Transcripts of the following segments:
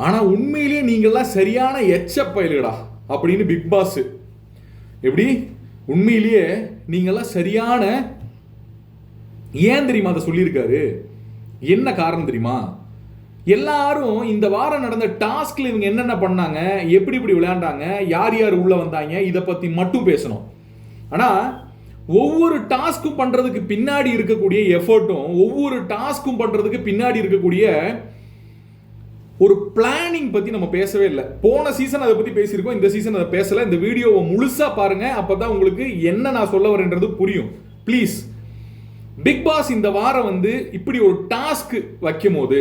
ஆனா உண்மையிலேயே நீங்கள்லாம் சரியான எச்ச பயலுடா அப்படின்னு பிக் பாஸ் எப்படி உண்மையிலேயே நீங்கள்லாம் சரியான ஏன் தெரியுமா அதை சொல்லியிருக்காரு? என்ன காரணம் தெரியுமா? எல்லாரும் இந்த வாரம் நடந்த டாஸ்க்ல இவங்க என்னென்ன பண்ணாங்க, எப்படி இப்படி விளையாண்டாங்க, யார் யார் உள்ள வந்தாங்க, இதை பத்தி மட்டும் பேசணும். ஆனா ஒவ்வொரு டாஸ்க்கும் பண்றதுக்கு பின்னாடி இருக்கக்கூடிய எஃபர்ட்டும், ஒவ்வொரு டாஸ்க்கும் பண்றதுக்கு பின்னாடி இருக்கக்கூடிய ஒரு பிளானிங் பத்தி நம்ம பேசவே இல்லை. போன சீசன் அதை பத்தி பேசியிருக்கோம், இந்த சீசன் அதை பேசல. இந்த வீடியோவை முழுசா பாருங்க, அப்பதான் உங்களுக்கு என்ன நான் சொல்ல வரேன்றது புரியும். ப்ளீஸ். பிக் பாஸ் இந்த வாரம் இப்படி ஒரு டாஸ்க் வைக்கும் போது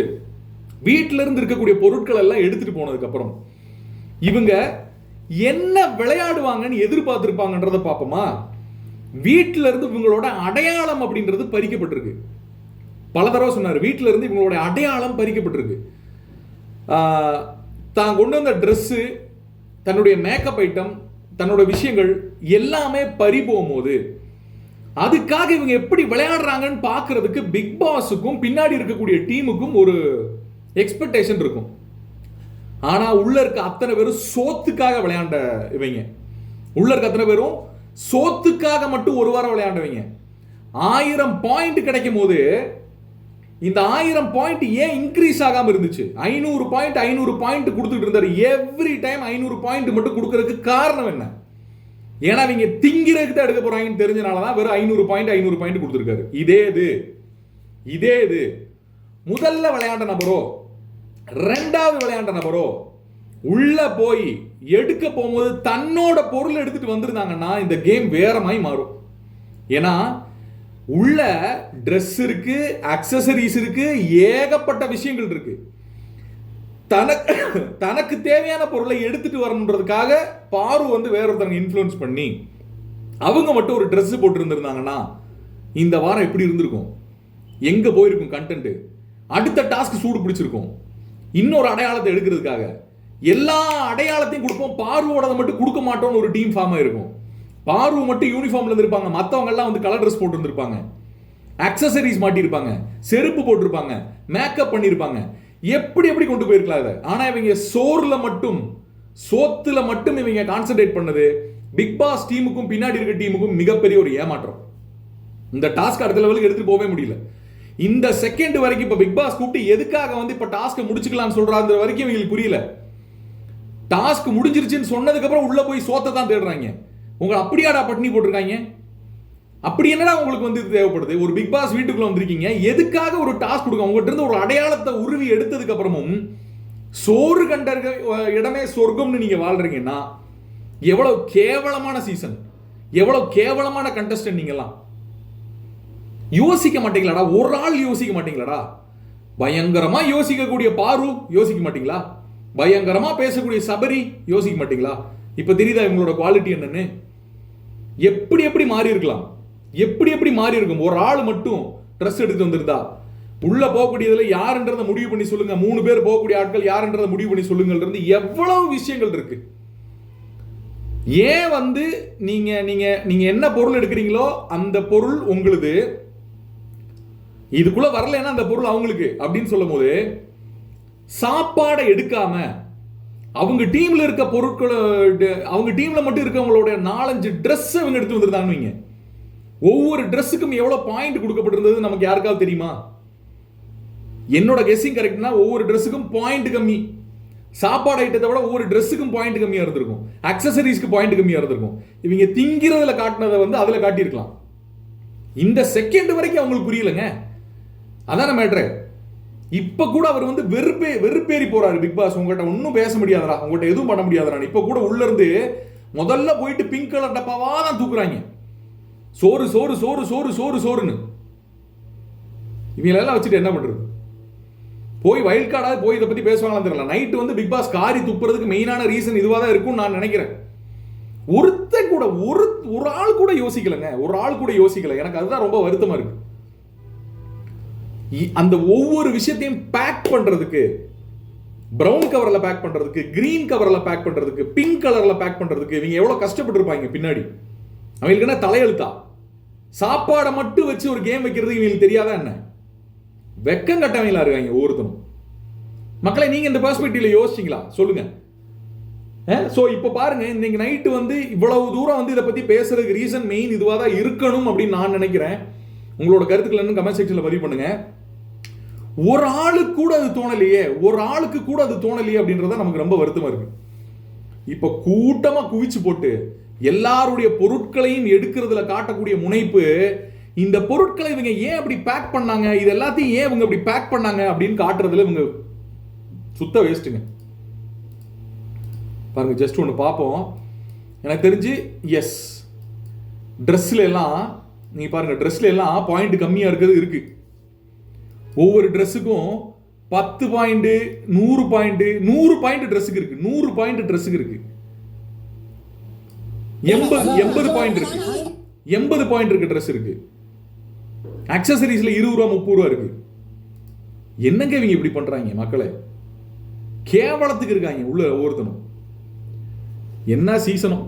வீட்டில இருந்து இருக்கக்கூடிய பொருட்கள் எல்லாம் எடுத்துட்டு போனதுக்கு அப்புறம் இவங்க என்ன விளையாடுவாங்கன்னு எதிர்பார்த்திருப்பாங்கன்றத பார்ப்போமா? வீட்டில இருந்து இவங்களோட அடையாளம் அப்படின்றது பறிக்கப்பட்டிருக்கு. பல தடவை சொன்னார், வீட்டில இருந்து இவங்களோட அடையாளம் பறிக்கப்பட்டிருக்கு. தான் கொண்டு வந்த ட்ரெஸ்ஸு, தன்னுடைய மேக்கப் ஐட்டம், தன்னோட விஷயங்கள் எல்லாமே பறி போகும்போது அதுக்காக இவங்க எப்படி விளையாடுறாங்கன்னு பார்க்கறதுக்கு பிக் பாஸுக்கும் பின்னாடி இருக்கக்கூடிய டீமுக்கும் ஒரு எக்ஸ்பெக்டேஷன் இருக்கும். ஆனா உள்ள இருக்க அத்தனை பேரும் சோத்துக்காக விளையாண்ட இவங்க, உள்ள இருக்க அத்தனை பேரும் சோத்துக்காக மட்டும் ஒரு வாரம் விளையாண்டவங்க. 1000 பாயிண்ட் கிடைக்கும் போது இந்த 1000 பாயிண்ட் ஏன் இன்க்ரீஸ் ஆகாம இருந்துச்சு? 500 பாயிண்ட் கொடுத்துட்டு இருந்தாரு. எவ்ரி டைம் 500 பாயிண்ட் மட்டும் கொடுக்கறதுக்கு காரணம் என்ன? ஏன்னா நீங்க திங்கிறதுக்கு தான் எடுக்க போறாங்கன்னு தெரிஞ்சனாலதான் வெறும் 500 பாயிண்ட் கொடுத்துருக்காரு. இதே இது முதல்ல விளையாண்ட நபரோ ரெண்டாவது விளையாண்ட நபரோ உள்ள போய் எடுக்க போகும்போது தன்னோட பொருள் எடுத்துட்டு வந்திருந்தாங்கன்னா இந்த கேம் வேற மாதிரி மாறும். ஏன்னா உள்ள ட்ரெஸ் இருக்கு, அக்சசரிஸ் இருக்கு, ஏகப்பட்ட விஷயங்கள் இருக்கு. தனக்கு தேவையான பொருளை எடுத்துட்டு வரணுன்றதுக்காக பாரு வேற ஒருத்தவங்க இன்ஃப்ளூயன்ஸ் பண்ணி அவங்க மட்டும் ஒரு ட்ரெஸ் போட்டு இருந்திருந்தாங்கன்னா இந்த வாரம் எப்படி இருந்திருக்கும்? எங்க போயிருக்கும் கண்டென்ட்? அடுத்த டாஸ்க் சூடு பிடிச்சிருக்கும். இன்னொரு அடையாளத்தை எடுக்கிறதுக்காக எல்லா அடையாளத்தையும் கொடுப்போம், பார்வோட மட்டும் கொடுக்க மாட்டோம்னு ஒரு டீம் ஃபார்ம் ஆயிருக்கும். பார்வு மட்டும் யூனிஃபார்ம்ல இருந்திருப்பாங்க, மற்றவங்க எல்லாம் கலர் ட்ரெஸ் போட்டு இருந்திருப்பாங்க, அக்சசரிஸ் மாட்டியிருப்பாங்க, செருப்பு போட்டிருப்பாங்க, மேக்கப் பண்ணியிருப்பாங்க. எப்படி கொண்டு போயிருக்கலாம் அதை. ஆனா இவங்க சோத்துல மட்டும் இவங்க கான்சென்ட்ரேட் பண்ணது பிக் பாஸ் டீமுக்கும் பின்னாடி இருக்க டீமுக்கும் மிகப்பெரிய ஒரு ஏமாற்றம். இந்த டாஸ்க் அடுத்த லெவலுக்கு எடுத்துட்டு போகவே முடியல. இந்த செகண்ட் வரைக்கும் இப்ப பிக் பாஸ் கூப்பிட்டு எதுக்காக இப்ப டாஸ்க் முடிச்சுக்கலாம் சொல்றாங்க வரைக்கும் இவங்களுக்கு புரியல. டாஸ்க் முடிஞ்சிருச்சுன்னு சொன்னதுக்கு அப்புறம் உள்ள போய் சோத்தை தான் தேடுறாங்க. உங்களை அப்படியாடா பட்டினி போட்டிருக்காங்க? அப்படி என்னடா உங்களுக்கு தேவைப்படுது? ஒரு பிக் பாஸ் வீட்டுக்குள்ள வந்திருக்கீங்க, எதுக்காக ஒரு டாஸ்க் கொடுக்க? உங்ககிட்ட இருந்து ஒரு அடையாளத்தை உருவி எடுத்ததுக்கு அப்புறமும் சோறு கண்ட இடமே சொர்க்கம்னு நீங்க வாழ்றீங்கன்னா எவ்வளவு கேவலமான சீசன், எவ்வளவு கேவலமான கண்டஸ்டன்ட் நீங்கெல்லாம். யோசிக்க மாட்டீங்களாடா? ஒரு ஆள் யோசிக்க மாட்டீங்களாடா? பயங்கரமா யோசிக்கக்கூடிய பாரு யோசிக்க மாட்டீங்களா? பயங்கரமா பேசக்கூடிய சபரி யோசிக்க மாட்டீங்களா? இப்ப தெரியுதா இவங்களோட குவாலிட்டி என்னன்னு? எப்படி மாறி இருக்கலாம், எப்படி மாறி இருக்கும்? ஒரு ஆள் மட்டும் ட்ரெஸ் எடுத்து வந்திருந்தா உள்ள போகக்கூடியதுல யாருன்றதை முடிவு பண்ணி சொல்லுங்க. 3 பேர் போகக்கூடிய ஆட்கள் யாருன்றதை முடிவு பண்ணி சொல்லுங்க. எவ்வளவு விஷயங்கள் இருக்கு. ஏன் நீங்க நீங்க நீங்க என்ன பொருள் எடுக்கிறீங்களோ அந்த பொருள் உங்களுது, இதுக்குள்ள வரலன்னா அந்த பொருள் அவங்களுக்கு அப்படின்னு சொல்லும் போது சாப்பாடை எடுக்காம அவங்க டீம்ல இருக்க பொருட்கள், அவங்க டீம்ல மட்டும் இருக்கவங்களோட 4-5 ட்ரெஸ் அவங்க எடுத்து வந்திருந்தாங்க. ஒவ்வொரு ட்ரெஸ்ஸுக்கும் எவ்வளவு பாயிண்ட் கொடுக்கப்பட்டிருந்தது நமக்கு யாருக்காவது தெரியுமா? என்னோட கெஸ்ஸிங் கரெக்ட்னா ஒவ்வொரு ட்ரெஸ்ஸுக்கும் பாயிண்ட் கம்மி. சாப்பாடு ஐட்டத்தை விட ஒவ்வொரு ட்ரெஸ்ஸுக்கும் பாயிண்ட் கம்மியா இருந்திருக்கும், அக்சசரிஸ்க்கு பாயிண்ட் கம்மியா இருந்திருக்கும். இவங்க திங்கிறதுல காட்டினதை அதுல காட்டியிருக்கலாம். இந்த செகண்ட் வரைக்கும் அவங்களுக்கு புரியலங்க. அதான மேட்ரு. இப்ப கூட அவர் வெறுப்பேறி போறாரு. பிக் பாஸ் உங்ககிட்ட ஒன்னும் பேச முடியாதரா, உங்ககிட்ட எதுவும் பண்ண முடியாதரா. இப்ப கூட உள்ள இருந்து முதல்ல போயிட்டு பிங்க் கலர் டப்பாவா தான் தூக்குறாங்க. சோறு சோறு சோறு சோறு சோறு சோறுன்னு இவங்களெல்லாம் வச்சுட்டு என்ன பண்றது? போய் வைல்ட் கார்டாவது போய் இதை பத்தி பேசுவாங்களான்னு தெரியல. நைட்டு பிக் பாஸ் காரி துப்புறதுக்கு மெயினான ரீசன் இதுவா தான் இருக்கும்னு நான் நினைக்கிறேன். ஒருத்தன் கூட ஒரு ஆள் கூட யோசிக்கலங்க. ஒரு ஆள் கூட யோசிக்கல. எனக்கு அதுதான் ரொம்ப வருத்தமா இருக்கு. அந்த ஒவ்வொரு விஷயத்தையும் பேக் பண்றதுக்கு, பிரவுன் கவர்ல பேக் பண்றதுக்கு, கிரீன் கவர்ல பேக் பண்றதுக்கு, பிங்க் கலர்ல பேக் பண்றதுக்கு இவங்க எவ்வளவு கஷ்டப்பட்டு இருப்பாங்க பின்னாடி. அவங்களுக்கு என்ன தலையெழுத்தா? சாப்பாடை மட்டும் வச்சு ஒரு கேம் வைக்கிறது இவங்களுக்கு தெரியாதா என்ன? வெக்கம் கட்டவங்களா இருக்காங்க ஒவ்வொருத்தரும். மக்களை நீங்க இந்த பெர்ஸ்பெக்டிவ்ல யோசிச்சீங்களா சொல்லுங்க. சோ இப்போ பாருங்க, இன்னைக்கு நைட்டு வந்து இவ்வளவு தூரம் வந்து இதை பத்தி பேசுறதுக்கு ரீசன் மெயின் இதுவா தான் இருக்கணும் அப்படின்னு நான் நினைக்கிறேன். உங்களோட கருத்துக்கள் என்ன கமெண்ட் செக்ஷன்ல பதிவு பண்ணுங்க. ஒரு ஆளுக்கு கூட அது தோணலையே, ஒரு ஆளுக்கு கூட அது தோணலையே அப்படின்றத நமக்கு ரொம்ப வருத்தமா இருக்கு. இப்ப கூட்டமா குவிச்சு போட்டு எல்லாருடைய பொருட்களையும் எடுக்கிறதுல காட்டக்கூடிய முனைப்பு, இந்த பொருட்களை இவங்க ஏன் அப்படி பேக் பண்ணாங்க, இது எல்லாத்தையும் ஏன் இவங்க அப்படி பேக் பண்ணாங்க அப்படின்னு காட்டுறதுல இவங்க சுத்த வேஸ்ட்டுங்க. பாருங்க, ஜஸ்ட் ஒன்று பார்ப்போம். எனக்கு தெரிஞ்சு எஸ், ட்ரெஸ்ல எல்லாம் நீங்க பாருங்க, ட்ரெஸ்ல எல்லாம் பாயிண்ட் கம்மியா இருக்கிறது இருக்கு. ஒவ்வொரு ட்ரெஸ்ஸுக்கும் 10 பாயிண்ட், 100 பாயிண்ட், 100 பாயிண்ட் ட்ரெஸ்ஸுக்கு இருக்கு, 100 பாயிண்ட் ட்ரெஸ்ஸுக்கு இருக்கு, 80 பாயிண்ட் இருக்கு, 80 பாயிண்ட் இருக்கு ட்ரெஸ் இருக்கு. அக்சசரிஸ்ல 20 ரூபா 30 ரூபா இருக்கு. என்னங்க இவங்க இப்படி பண்றாங்க மக்களை? கேவலத்துக்கு இருக்காங்க உள்ள ஒவ்வொருத்தனும். என்ன சீசனும்